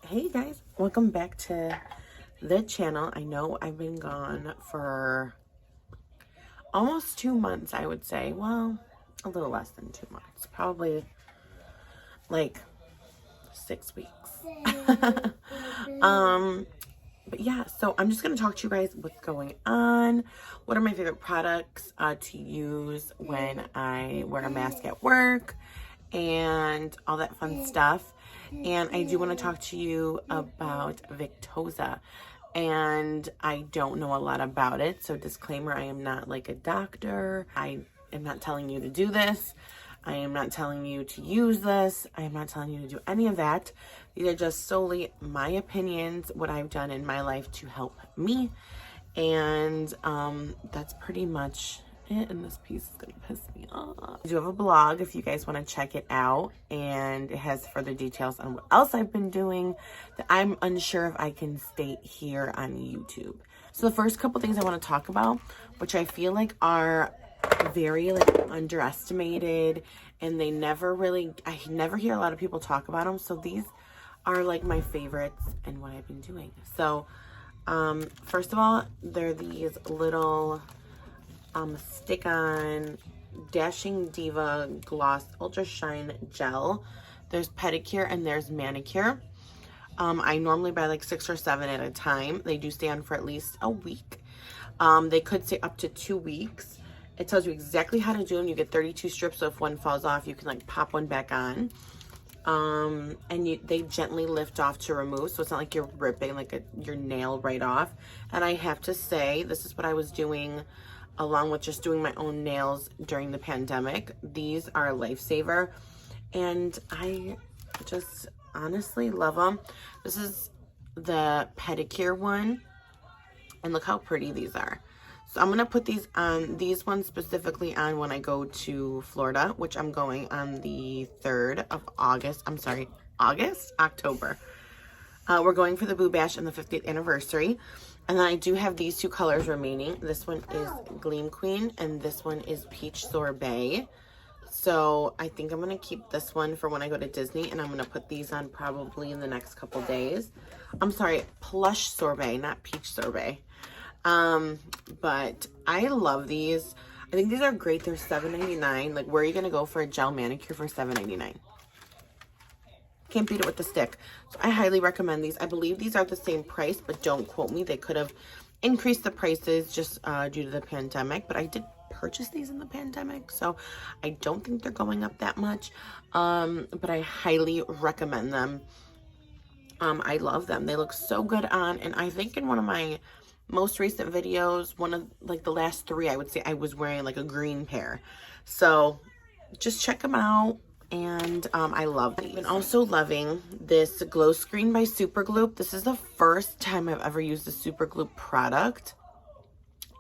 Hey guys, welcome back to the channel. I know I've been gone for almost 2 months, I would say. Well, a little less than 2 months, probably like 6 weeks. But yeah, so I'm just gonna talk to you guys what's going on, what are my favorite products to use when I wear a mask at work, and all that fun stuff. And I do want to talk to you about Victoza. And I don't know a lot about it, so disclaimer, I am not like a doctor. I am not telling you to do this. I am not telling you to use this. I am not telling you to do any of that. These are just solely my opinions, what I've done in my life to help me. And that's pretty much it. And this piece is gonna piss me off. I do have a blog if you guys want to check it out, and it has further details on what else I've been doing that I'm unsure if I can state here on YouTube. So the first couple things I want to talk about, which I feel like are very like underestimated, and they never really, I never hear a lot of people talk about them. So these are like my favorites and what I've been doing. So first of all, they're these little stick-on Dashing Diva Gloss Ultra Shine Gel. There's pedicure and there's manicure. I normally buy like 6 or 7 at a time. They do stay on for at least a week. They could stay up to 2 weeks. It tells you exactly how to do them. You get 32 strips, so if one falls off, you can like pop one back on. And they gently lift off to remove, so it's not like you're ripping like your nail right off. And I have to say, this is what I was doing along with just doing my own nails during the pandemic. These are a lifesaver, and I just honestly love them. This is the pedicure one, and look how pretty these are. So I'm gonna put these on, these ones specifically on when I go to Florida, which I'm going on the 3rd of August. I'm sorry, October. We're going for the Boo Bash and the 50th anniversary. And then I do have these 2 colors remaining. This one is Gleam Queen, and this one is Peach Sorbet. So I think I'm going to keep this one for when I go to Disney, and I'm going to put these on probably in the next couple days. I'm sorry, Plush Sorbet, not Peach Sorbet. But I love these. I think these are great. They're $7.99. Like, where are you going to go for a gel manicure for $7.99? Can't beat it with the stick. So I highly recommend these. I believe these are the same price, but don't quote me. They could have increased the prices just due to the pandemic, but I did purchase these in the pandemic, so I don't think they're going up that much. But I highly recommend them. I love them. They look so good on, and I think in one of my most recent videos, one of like the last 3, I would say, I was wearing like a green pair. So just check them out. And I love these. I'm also loving this Glow Screen by Super Gloop. This is the first time I've ever used a Super Gloop product.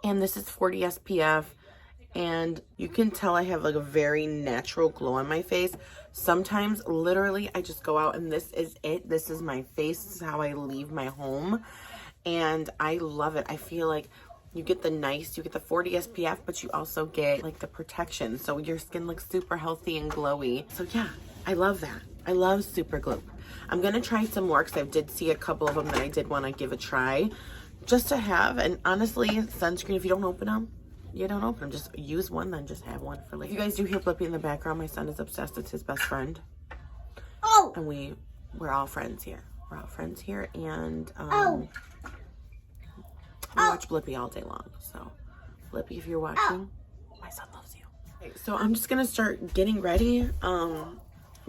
And this is 40 SPF. And you can tell I have like a very natural glow on my face. Sometimes, literally, I just go out and this is it. This is my face. This is how I leave my home. And I love it. I feel like you get the 40 SPF, but you also get like the protection. So your skin looks super healthy and glowy. So yeah, I love that. I love Super Gloop. I'm going to try some more because I did see a couple of them that I did want to give a try just to have. And honestly, sunscreen, if you don't open them, you don't open them. Just use one, then just have one for later. If you guys do hear Blippi in the background, my son is obsessed. It's his best friend. Oh! And we're all friends here. We're all friends here. And I watch Blippi all day long. So, Blippi, if you're watching, my son loves you. Okay, so I'm just gonna start getting ready,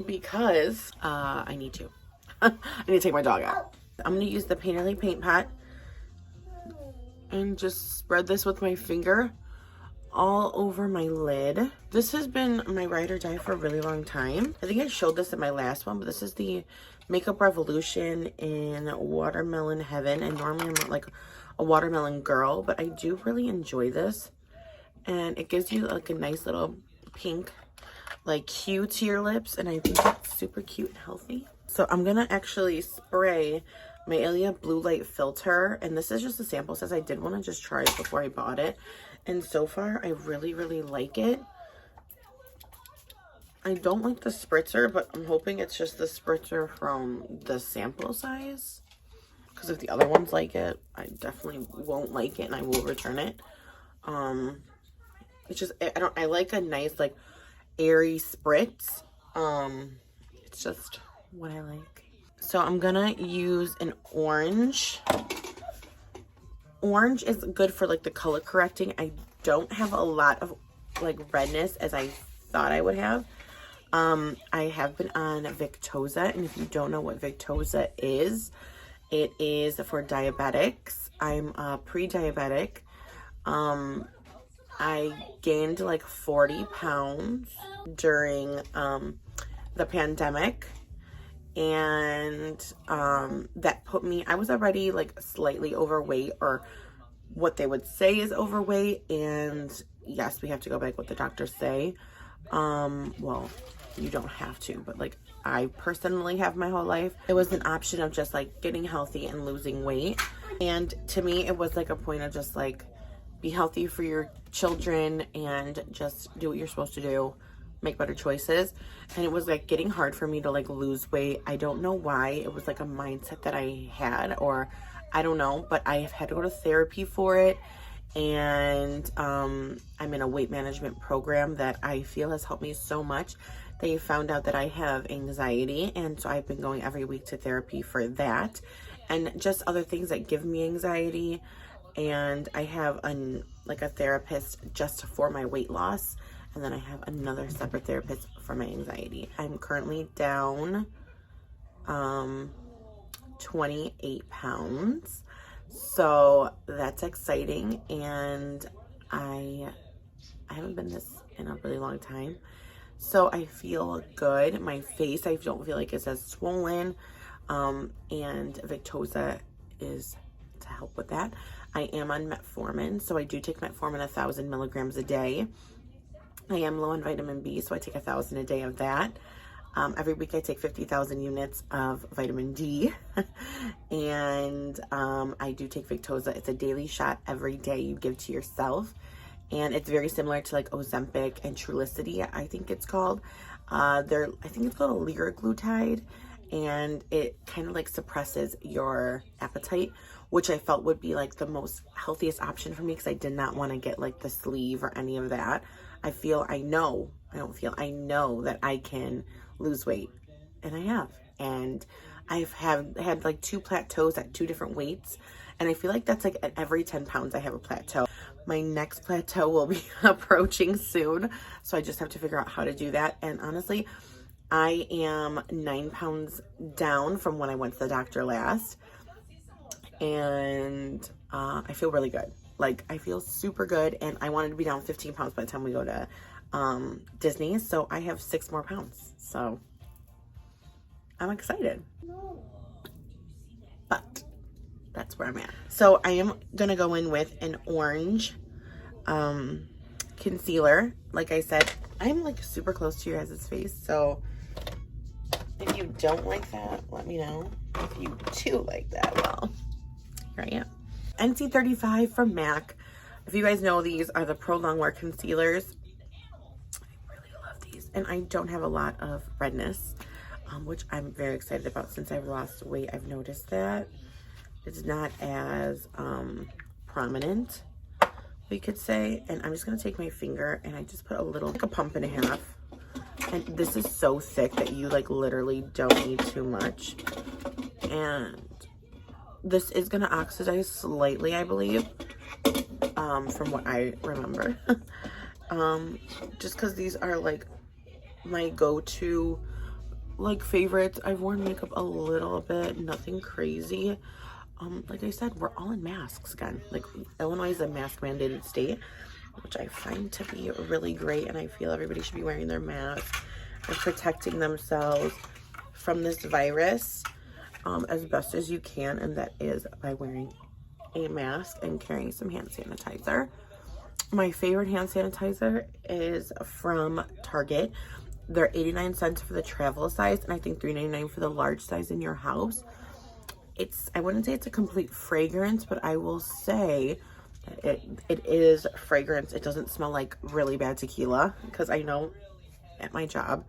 because I need to. I need to take my dog out. I'm gonna use the Painterly Paint Pot and just spread this with my finger all over my lid. This has been my ride or die for a really long time. I think I showed this in my last one, but this is the Makeup Revolution in Watermelon Heaven. And normally I'm not like a watermelon girl, but I do really enjoy this. And it gives you like a nice little pink like hue to your lips, and I think it's super cute and healthy. So I'm gonna actually spray my Ilia Blue Light Filter, and this is just a sample size. I did want to just try it before I bought it, and so far I really like it. I don't like the spritzer, but I'm hoping it's just the spritzer from the sample size. Because if the other ones like it, I definitely won't like it and I will return it. It's just, I like a nice, like, airy spritz. It's just what I like. So I'm gonna use an orange. Orange is good for, like, the color correcting. I don't have a lot of, like, redness as I thought I would have. I have been on Victoza, and if you don't know what Victoza is, it is for diabetics. I'm pre-diabetic. I gained like 40 pounds during the pandemic, and that put me, I was already like slightly overweight, or what they would say is overweight, and yes, we have to go by what the doctors say. Well, you don't have to, but like I personally have my whole life. It was an option of just like getting healthy and losing weight, and to me it was like a point of just like be healthy for your children and just do what you're supposed to do, make better choices. And it was like getting hard for me to like lose weight. I don't know why. It was like a mindset that I had, or I don't know, but I have had to go to therapy for it. And I'm in a weight management program that I feel has helped me so much. They found out that I have anxiety, and so I've been going every week to therapy for that and just other things that give me anxiety. And I have a therapist just for my weight loss, and then I have another separate therapist for my anxiety. I'm currently down 28 pounds. So that's exciting, and I haven't been this in a really long time. So I feel good. My face, I don't feel like it's as swollen, and Victoza is to help with that. I am on metformin, so I do take metformin 1,000 milligrams a day. I am low on vitamin B, so I take 1,000 a day of that. Every week I take 50,000 units of vitamin D. And I do take Victoza. It's a daily shot every day you give to yourself. And it's very similar to like Ozempic and Trulicity, I think it's called. I think it's called a liraglutide. And it kind of like suppresses your appetite, which I felt would be like the most healthiest option for me, because I did not want to get like the sleeve or any of that. I know that I can lose weight, and I have, and I've had like 2 plateaus at 2 different weights, and I feel like that's like at every 10 pounds I have a plateau. My next plateau will be approaching soon, so I just have to figure out how to do that. And honestly, I am 9 pounds down from when I went to the doctor last, and I feel really good. Like, I feel super good, and I wanted to be down 15 pounds by the time we go to Disney, so I have 6 more pounds, so I'm excited. But that's where I'm at. So I am gonna go in with an orange concealer. Like I said, I'm like super close to your guys' face, so if you don't like that, let me know. If you do like that, well, here I am. NC35 from MAC. If you guys know, these are the Pro Longwear concealers. I really love these, and I don't have a lot of redness, which I'm very excited about. Since I've lost weight, I've noticed that it's not as prominent, we could say. And I'm just gonna take my finger and I just put a little, like a pump and a half. And this is so thick that you like literally don't need too much. And this is gonna oxidize slightly, I believe, from what I remember. Just because these are like my go-to like favorites. I've worn makeup a little bit, nothing crazy. Like I said, we're all in masks again. Like, Illinois is a mask mandated state, which I find to be really great, and I feel everybody should be wearing their mask and protecting themselves from this virus as best as you can, and that is by wearing a mask and carrying some hand sanitizer. My favorite hand sanitizer is from Target. They're 89 cents for the travel size, and I think $3.99 for the large size in your house. I wouldn't say it's a complete fragrance, but I will say that it is fragrance. It doesn't smell like really bad tequila, because I know at my job.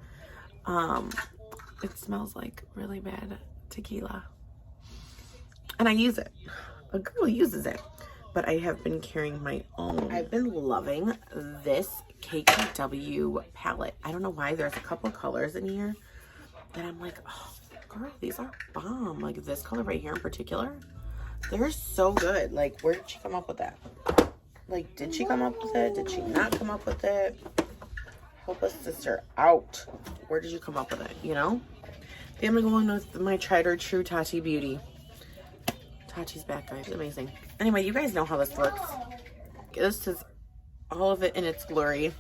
It smells like really bad tequila. And I use it. A girl uses it. But I have been carrying my own. I've been loving this KKW palette. I don't know why. There's a couple colors in here that I'm like, oh, girl, these are bomb. Like this color right here in particular. They're so good. Like, where did she come up with that? Like, did she come up with it? Did she not come up with it? Help us, sister, out. Where did you come up with it, you know? Then I'm going with my tried or true Tati Beauty. Tati's back, guys. It's amazing. Anyway, you guys know how this looks. This is all of it in its glory.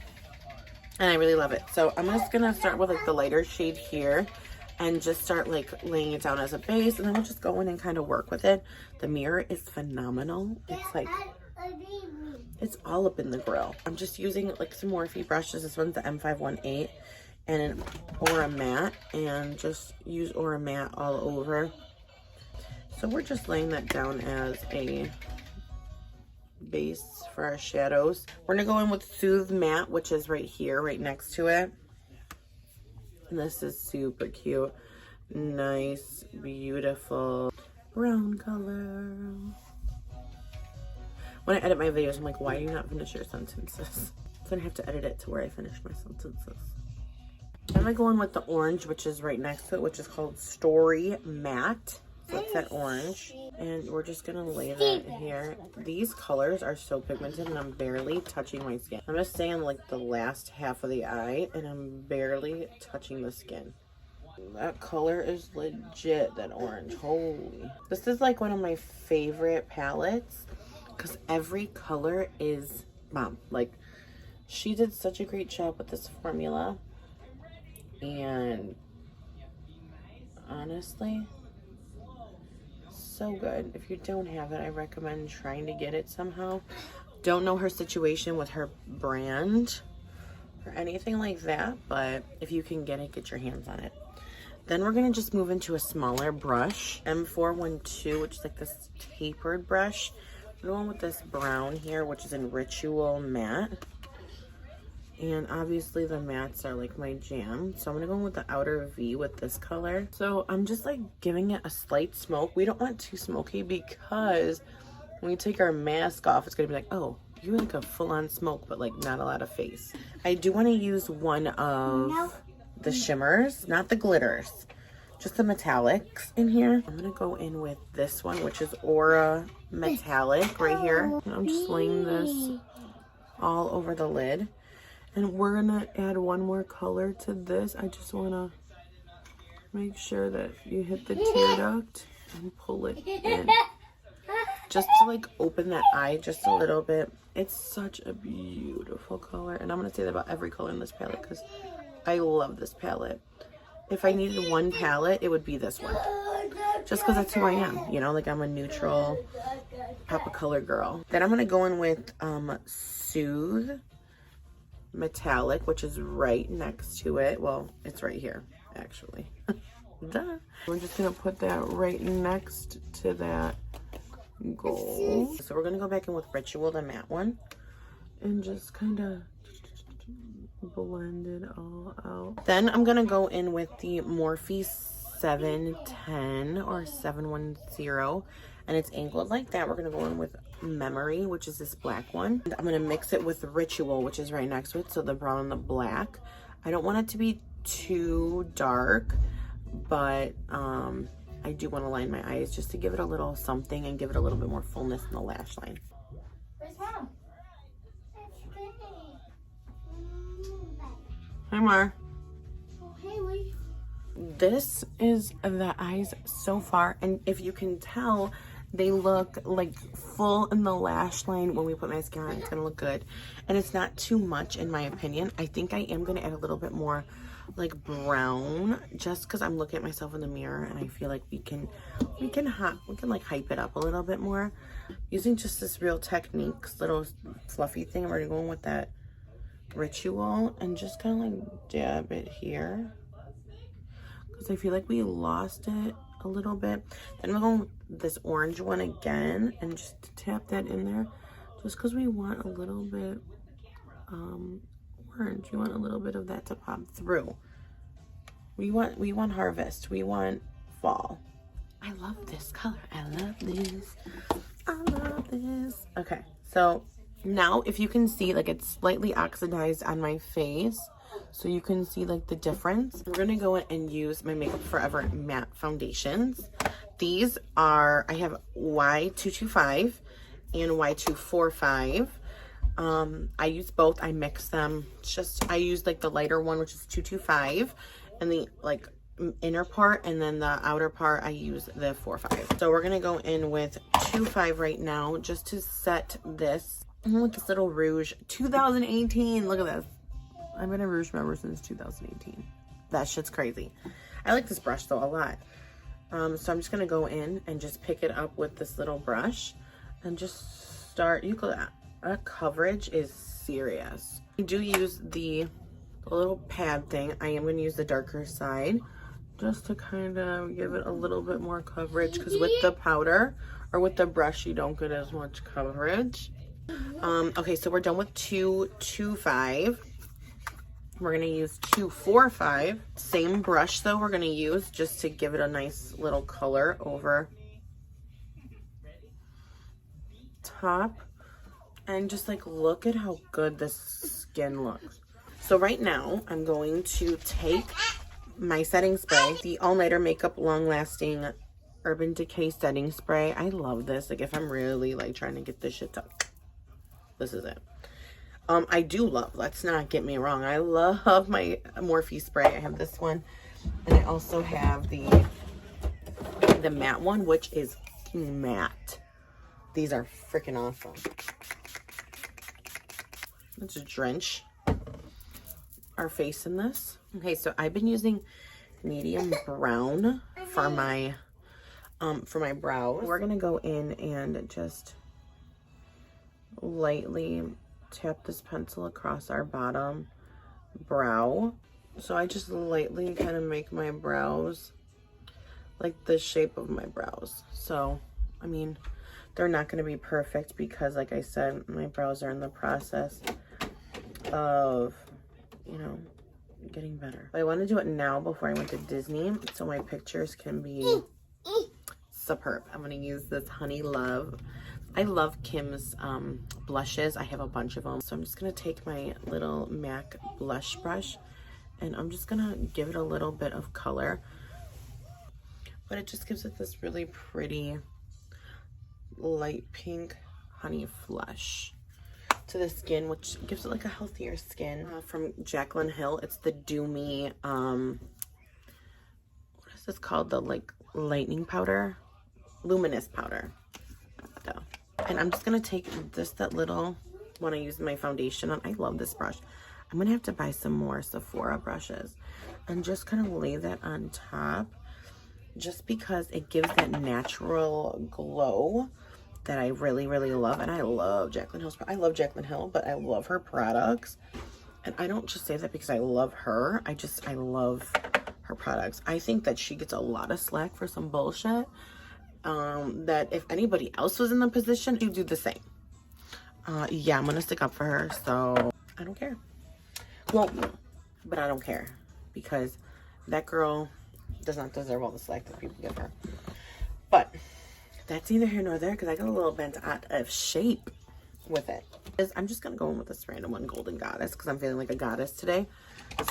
And I really love it. So I'm just going to start with like the lighter shade here. And just start like laying it down as a base. And then we'll just go in and kind of work with it. The mirror is phenomenal. It's like, it's all up in the grill. I'm just using like some Morphe brushes. This one's the M518. And an Aura Matte. And just use Aura Matte all over. So we're just laying that down as a base for our shadows. We're going to go in with Soothe Matte, which is right here, right next to it. And this is super cute. Nice, beautiful brown color. When I edit my videos, I'm like, why do you not finish your sentences? So I have to edit it to where I finish my sentences. I'm going to go in with the orange, which is right next to it, which is called Story Matte. So it's that orange, and we're just gonna lay that here. These colors are so pigmented, and I'm barely touching my skin. I'm just staying like the last half of the eye, and I'm barely touching the skin. That color is legit, that orange. Holy. This is like one of my favorite palettes, because every color is bomb. Like, she did such a great job with this formula, and honestly, so good. If you don't have it, I recommend trying to get it somehow. Don't know her situation with her brand or anything like that, but if you can get it, get your hands on it. Then we're going to just move into a smaller brush, M412, which is like this tapered brush. We're going with this brown here, which is in Ritual Matte. And obviously the mattes are like my jam. So I'm going to go with the outer V with this color. So I'm just like giving it a slight smoke. We don't want too smoky because when we take our mask off, it's going to be like, oh, you're like a full-on smoke, but like not a lot of face. I do want to use one of the shimmers, not the glitters, just the metallics in here. I'm going to go in with this one, which is Aura Metallic right here. And I'm just laying this all over the lid. And we're gonna add one more color to this. I just wanna make sure that you hit the tear duct and pull it in. Just to like open that eye just a little bit. It's such a beautiful color. And I'm gonna say that about every color in this palette because I love this palette. If I needed one palette, it would be this one. Just because that's who I am, you know, like I'm a neutral pop of color girl. Then I'm gonna go in with Soothe Metallic, which is right next to it. Well, it's right here, actually. Duh. We're just gonna put that right next to that gold. So we're gonna go back in with Ritual, the matte one, and just kind of blend it all out. Then I'm gonna go in with the Morphe 710 or 710, and it's angled like that. We're gonna go in with Memory, which is this black one. And I'm gonna mix it with Ritual, which is right next to it, so the brown and the black. I don't want it to be too dark, but I do want to line my eyes just to give it a little something and give it a little bit more fullness in the lash line. Where's Mom? Hi, Mar. Oh, hey, Lee. This is the eyes so far, and if you can tell, they look like full in the lash line. When we put mascara on, it's gonna look good, and it's not too much in my opinion. I think I am gonna add a little bit more like brown, just because I'm looking at myself in the mirror and I feel like we can like hype it up a little bit more using just this Real Techniques little fluffy thing. We're going with that Ritual and just kind of like dab it here because I feel like we lost it a little bit. Then we're going with this orange one again and just tap that in there just because we want a little bit more orange. We want a little bit of that to pop through. We want harvest. We want fall. I love this color. I love this. I love this. Okay, so now if you can see, like, it's slightly oxidized on my face, so you can see like the difference. We're gonna go in and use my Makeup Forever matte foundations. These are, I have Y225 and Y245. I use both. I mix them. It's just, I use like the lighter one, which is 225, and the like inner part, and then the outer part I use the 45. So we're gonna go in with 25 right now, just to set this. Look, this little rouge, 2018. Look at this. I've been a rouge member since 2018. That shit's crazy. I like this brush though a lot. So I'm just gonna go in and just pick it up with this little brush and just start. You could, that coverage is serious. I do use the little pad thing. I am gonna use the darker side just to kind of give it a little bit more coverage, because with the powder or with the brush you don't get as much coverage. Okay, so we're done with 225. We're gonna use 245. Same brush though we're gonna use just to give it a nice little color over top. And just like, look at how good this skin looks. So right now I'm going to take my setting spray, the All Nighter Makeup Long Lasting Urban Decay setting spray. I love this. Like, if I'm really like trying to get this shit done, this is it. I do love, let's not get me wrong, I love my Morphe spray. I have this one, and I also have the matte one, which is matte. These are freaking awesome. Let's drench our face in this. Okay, so I've been using medium brown for my brows. We're gonna go in and just lightly tap this pencil across our bottom brow. So I just lightly kind of make my brows like the shape of my brows. So, I mean, they're not going to be perfect because, like I said, my brows are in the process of, you know, getting better. But I want to do it now before I went to Disney, so my pictures can be superb. I'm going to use this Honey Love. I love Kim's blushes. I have a bunch of them. So I'm just going to take my little MAC blush brush, and I'm just going to give it a little bit of color. But it just gives it this really pretty light pink honey flush to the skin, which gives it like a healthier skin. From Jaclyn Hill, it's the Do Me, what is this called? The like lightning powder? Luminous powder. So, and I'm just gonna take that little one I use my foundation on. I love this brush. I'm gonna have to buy some more Sephora brushes and just kind of lay that on top, just because it gives that natural glow that I really, really love. And I love Jaclyn Hill's. I love Jaclyn Hill, but I love her products. And I don't just say that because I love her. I love her products. I think that she gets a lot of slack for some bullshit. That if anybody else was in the position, she'd do the same. Yeah, I'm gonna stick up for her, so I don't care. Well, but I don't care, because that girl does not deserve all the slack that people give her. But that's neither here nor there, because I got a little bent out of shape with it. I'm just gonna go in with this random one, Golden Goddess, because I'm feeling like a goddess today.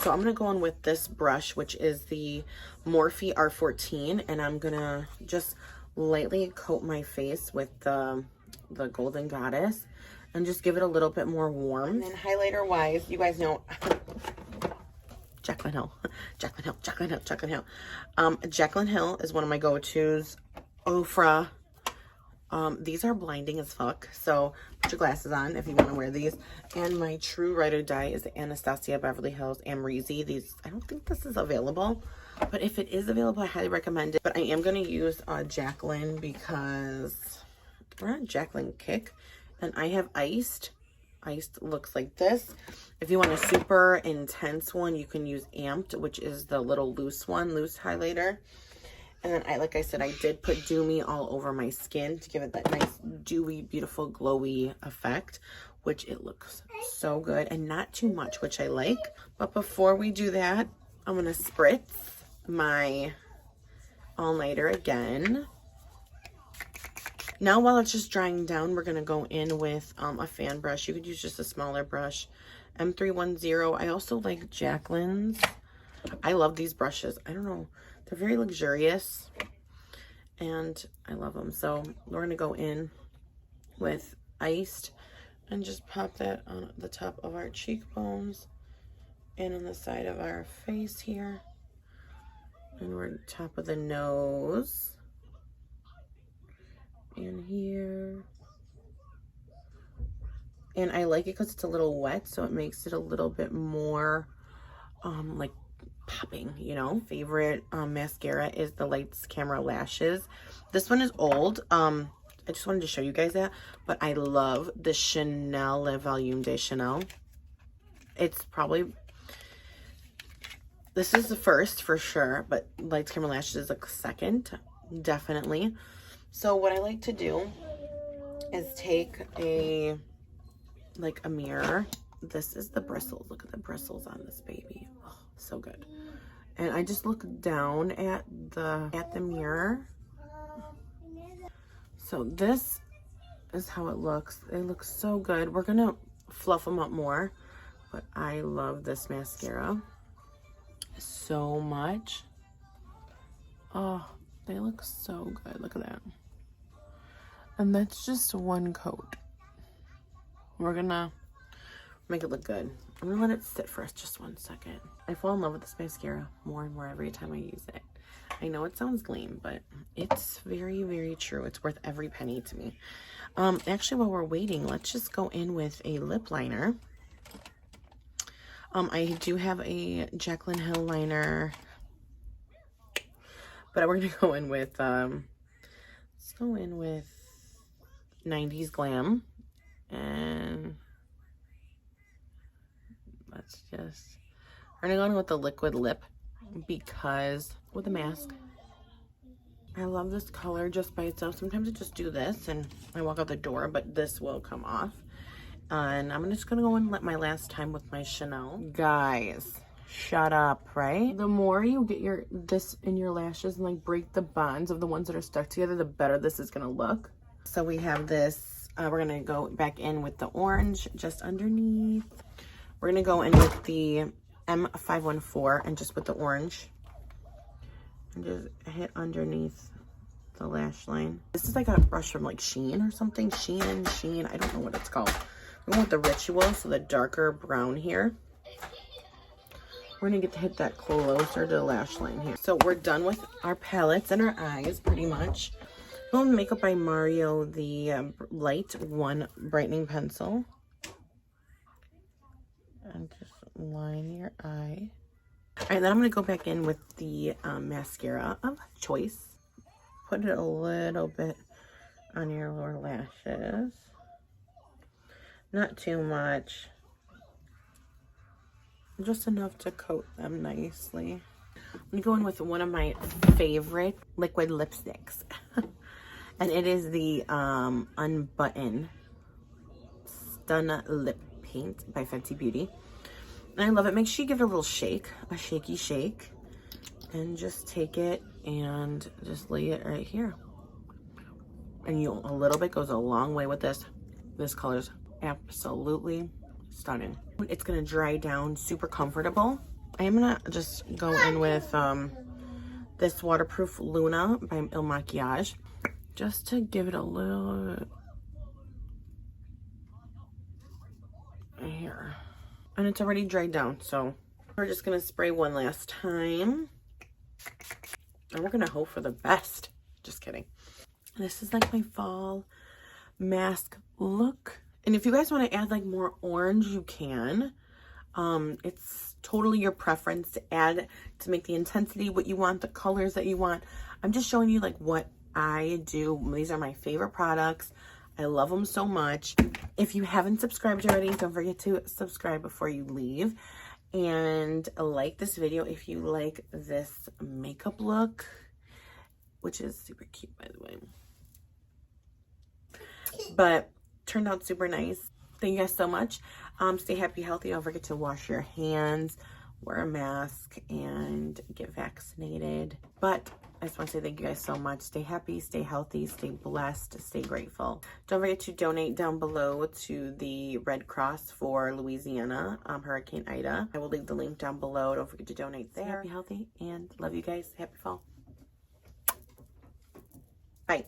So I'm gonna go in with this brush, which is the Morphe R14, and I'm gonna just lightly coat my face with the Golden Goddess and just give it a little bit more warmth. And highlighter wise, you guys know Jaclyn Hill. Jaclyn Hill is one of my go-tos. Ofra. These are blinding as fuck, so put your glasses on if you want to wear these. And my true ride or die is the Anastasia Beverly Hills Amrezy. These, I don't think this is available, but if it is available, I highly recommend it. But I am going to use Jaclyn because we're on Jaclyn kick, and I have Iced. Iced looks like this. If you want a super intense one, you can use Amped, which is the little loose one, loose highlighter. And then like I said, I did put Do Me all over my skin to give it that nice dewy, beautiful, glowy effect which it looks so good, and not too much, which I like. But before we do that, I'm gonna spritz my all-nighter again. Now while it's just drying down, we're gonna go in with a fan brush. You could use just a smaller brush, M310. I also like Jacqueline's. I love these brushes. I don't know, they're very luxurious and I love them. So we're gonna go in with Iced and just pop that on the top of our cheekbones and on the side of our face here, and we're top of the nose and here. And I like it because it's a little wet, so it makes it a little bit more like popping, you know. Favorite mascara is the Lights Camera Lashes. This one is old. I just wanted to show you guys that, but I love the Chanel Le Volume de Chanel. It's probably, this is the first for sure, but Lights Camera Lashes is like second, definitely. So what I like to do is take a mirror. This is the bristles. Look at the bristles on this baby. Oh, so good. And I just look down at the mirror. So this is how it looks. They look so good. We're gonna fluff them up more, but I love this mascara so much. Oh, they look so good. Look at that. And that's just one coat. We're gonna make it look good. I'm gonna let it sit for just 1 second. I fall in love with this mascara more and more every time I use it. I know it sounds lame, but it's very, very true. It's worth every penny to me. Actually, while we're waiting, let's just go in with a lip liner. I do have a Jaclyn Hill liner, but we're gonna go in with let's go in with 90s Glam, and let's just, we're gonna go in with the liquid lip because with a mask. I love this color just by itself. Sometimes I just do this and I walk out the door, but this will come off. And I'm just gonna go and let my last time with my Chanel. Guys, shut up, right? The more you get this in your lashes and like break the bonds of the ones that are stuck together, the better this is gonna look. So we have this, we're gonna go back in with the orange just underneath. We're gonna go in with the M514 and just with the orange and just hit underneath the lash line. This is like a brush from like Shein or something. Shein, I don't know what it's called. I'm going with the Ritual, so the darker brown here. We're gonna get to hit that closer to the lash line here. So we're done with our palettes and our eyes pretty much. Going with Makeup by Mario, the Light 1 brightening pencil. And just line your eye. All right, then I'm gonna go back in with the mascara of choice. Put it a little bit on your lower lashes. Not too much. Just enough to coat them nicely. I'm gonna go in with one of my favorite liquid lipsticks. And it is the Unbutton Stun Lip Paint by Fenty Beauty. And I love it. Make sure you give it a little shake, a shaky shake. And just take it and just lay it right here. And a little bit goes a long way with this. This color's absolutely stunning. It's gonna dry down super comfortable. I am gonna just go in with this waterproof Luna by Il Makiage, just to give it a little here. And it's already dried down, so we're just gonna spray one last time. And we're gonna hope for the best. Just kidding. This is like my fall mask look. And if you guys want to add like more orange, you can. It's totally your preference to add to make the intensity what you want, the colors that you want. I'm just showing you like what I do. These are my favorite products. I love them so much. If you haven't subscribed already, don't forget to subscribe before you leave. And like this video if you like this makeup look, which is super cute, by the way. But turned out super nice. Thank you guys so much. Stay happy, healthy. Don't forget to wash your hands, wear a mask, and get vaccinated. But I just want to say thank you guys so much. Stay happy, stay healthy, stay blessed, stay grateful. Don't forget to donate down below to the Red Cross for Louisiana, Hurricane Ida. I will leave the link down below. Don't forget to donate there. Stay happy, healthy, and love you guys. Happy fall. Bye.